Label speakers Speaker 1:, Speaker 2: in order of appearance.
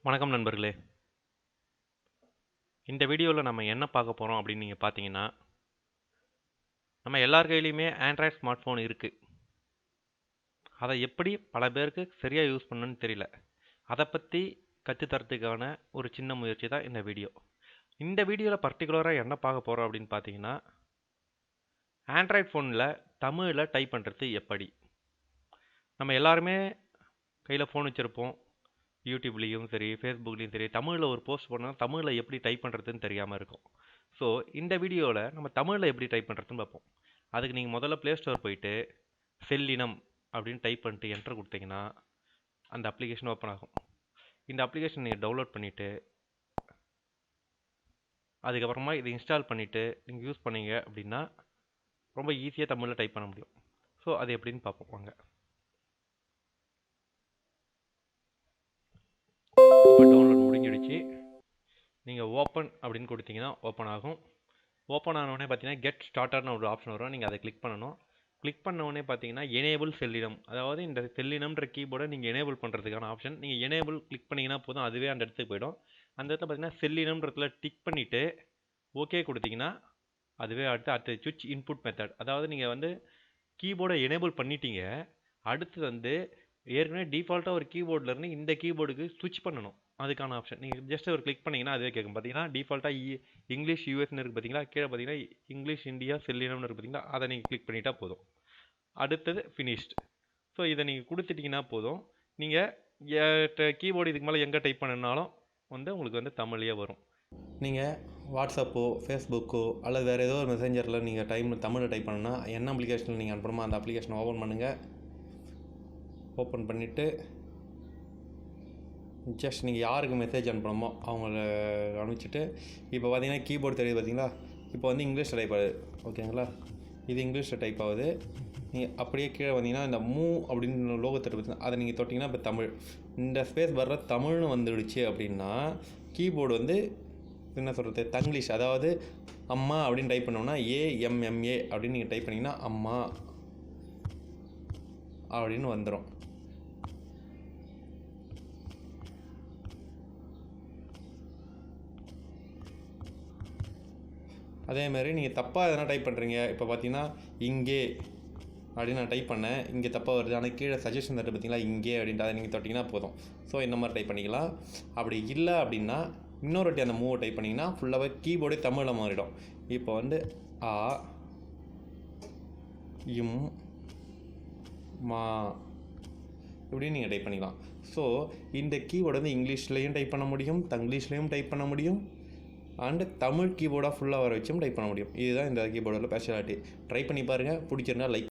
Speaker 1: வணக்கம் நண்பர்களே. இந்த வீடியோவில் நம்ம என்ன பார்க்க போகிறோம் அப்படின்னு நீங்கள் பார்த்தீங்கன்னா, நம்ம எல்லார் கையிலையுமே ஆண்ட்ராய்ட் ஸ்மார்ட் ஃபோன் இருக்குது. அதை எப்படி பல பேருக்கு சரியாக யூஸ் பண்ணணும்னு தெரியல. அதை பற்றி கற்றுத்தரத்துக்கான ஒரு சின்ன முயற்சி தான் இந்த வீடியோ. இந்த வீடியோவில் பர்டிகுலராக என்ன பார்க்க போகிறோம் அப்படின்னு பார்த்தீங்கன்னா, ஆண்ட்ராய்ட் ஃபோனில் தமிழில் டைப் பண்ணுறது எப்படி. நம்ம எல்லாருமே கையில் ஃபோன் வச்சுருப்போம். யூடியூப்லேயும் சரி, ஃபேஸ்புக்லேயும் சரி, தமிழில் ஒரு போஸ்ட் பண்ணால் தமிழில் எப்படி டைப் பண்ணுறதுன்னு தெரியாமல் இருக்கும். ஸோ இந்த வீடியோவில் நம்ம தமிழில் எப்படி டைப் பண்ணுறதுன்னு பார்ப்போம். அதுக்கு நீங்கள் முதல்ல ப்ளே ஸ்டோர் போயிட்டு செல்லினம் அப்படின்னு டைப் பண்ணிட்டு என்டர் கொடுத்தீங்கன்னா அந்த அப்ளிகேஷன் ஓப்பன் ஆகும். இந்த அப்ளிகேஷன் நீங்கள் டவுன்லோட் பண்ணிவிட்டு அதுக்கப்புறமா இதை இன்ஸ்டால் பண்ணிவிட்டு நீங்கள் யூஸ் பண்ணீங்க அப்படின்னா ரொம்ப ஈஸியாக தமிழில் டைப் பண்ண முடியும். ஸோ அது எப்படின்னு பார்ப்போம் வாங்க. இப்போ டவுன்லோட் முடிஞ்சிடுச்சு. நீங்கள் ஓப்பன் அப்படின்னு கொடுத்தீங்கன்னா ஓப்பன் ஆகும். ஓப்பன் ஆனவுடனே பார்த்தீங்கன்னா கெட் ஸ்டார்டர்னு ஒரு ஆப்ஷன் வரும். நீங்கள் அதை கிளிக் பண்ணணும். கிளிக் பண்ணவுடனே பார்த்தீங்கன்னா எனேபிள் செல்லினம், அதாவது இந்த செல்லினம்ன்ற கீபோர்டை நீங்கள் எனேபிள் பண்ணுறதுக்கான ஆப்ஷன். நீங்கள் எனேபிள் கிளிக் பண்ணிங்கன்னா போதும், அதுவே அந்த இடத்துக்கு போயிடும். அந்த இடத்துல பார்த்தீங்கன்னா செல்லினம்ன்றதுல டிக் பண்ணிவிட்டு ஓகே கொடுத்தீங்கன்னா அதுவே அடுத்து சுவிட்ச் இன்புட் மெத்தட், அதாவது நீங்கள் வந்து கீபோர்டை எனேபிள் பண்ணிட்டீங்க. அடுத்து வந்து ஏற்கனவே டிஃபால்ட்டாக ஒரு கீபோர்ட்லேருந்து இந்த கீபோர்டுக்கு ஸ்விட்ச் பண்ணணும். அதுக்கான ஆப்ஷன் நீங்கள் ஜஸ்ட் ஒரு கிளிக் பண்ணிங்கன்னா அதுவே கேட்கும். பார்த்தீங்கன்னா டிஃபால்ட்டாக இங்கிலீஷ் யூஎஸ்ன்னு இருக்குது பார்த்தீங்களா, கீழே பார்த்தீங்கன்னா இங்கிலீஷ் இந்தியா செல்லினம்னு இருக்குது பார்த்தீங்களா, அதை நீங்கள் கிளிக் பண்ணிட்டா போதும். அடுத்தது ஃபினிஷ்டு. ஸோ இதை நீங்கள் கொடுத்துட்டிங்கன்னா போதும். நீங்கள் கீபோர்டு இதுக்கு மேலே எங்கே டைப் பண்ணினாலும் வந்து உங்களுக்கு வந்து தமிழ்லேயே வரும். நீங்கள் வாட்ஸ்அப்போ ஃபேஸ்புக்கோ அல்லது வேறு ஏதோ ஒரு மெசேஞ்சரில் நீங்கள் தமிழில் டைப் பண்ணணுன்னா என்ன அப்ளிகேஷனில் நீங்கள் அனுப்புகிறோமோ அந்த அப்ளிகேஷனை ஓப்பன் பண்ணுங்கள். ஓப்பன் பண்ணிவிட்டு ஜஸ்ட் நீங்கள் யாருக்கு மெசேஜ் அனுப்பணுமோ அவங்கள அனுப்பிச்சிட்டு இப்போ பார்த்தீங்கன்னா கீபோர்டு தெரியுது பார்த்தீங்களா, இப்போ வந்து இங்கிலீஷில் டைப் ஆகுது. ஓகேங்களா, இது இங்கிலீஷில் டைப் ஆகுது. நீங்கள் அப்படியே கீழே வந்தீங்கன்னா இந்த அப்படின்னு லோகத்தை பார்த்தீங்கன்னா அதை நீங்கள் தொட்டிங்கன்னா இப்போ தமிழ், இந்த ஸ்பேஸ் வர்ற தமிழ்னு வந்துடுச்சு அப்படின்னா கீபோர்டு வந்து என்ன சொல்கிறது தங்கிலீஷ், அதாவது அம்மா அப்படின்னு டைப் பண்ணோம்னா AMMA அப்படின்னு நீங்கள் டைப் பண்ணிங்கன்னா அம்மா அப்படின்னு வந்துடும். அதேமாதிரி நீங்கள் தப்பாக எதனா டைப் பண்ணுறீங்க, இப்போ பார்த்தீங்கன்னா இங்கே அப்படின்னு நான் டைப் பண்ணேன், இங்கே தப்பாக வருது, ஆனால் கீழே சஜஷன் தட்டு பார்த்தீங்களா இங்கே அப்படின்ட்டு அதை நீங்கள் தொட்டிங்கன்னா போதும். ஸோ இந்த மாதிரி டைப் பண்ணிக்கலாம். அப்படி இல்லை அப்படின்னா இன்னொரு வாட்டி அந்த மூவை டைப் பண்ணிங்கன்னா ஃபுல்லாகவே கீபோர்டே தமிழில் மாறிடும். இப்போ வந்து ஆ இம் மா இப்படின்னு நீங்கள் டைப் பண்ணிக்கலாம். ஸோ இந்த கீபோர்டு வந்து இங்கிலீஷ்லேயும் டைப் பண்ண முடியும், தங்கிலீஷ்லேயும் டைப் பண்ண முடியும், அண்டு தமிழ் கீபோர்டாக ஃபுல்லாக வர வச்சும் டைப் பண்ண முடியும். இதுதான் இந்த கீபோர்டில் ஸ்பெஷாலிட்டி. ட்ரை பண்ணி பாருங்கள். பிடிச்சிருந்தா லைக்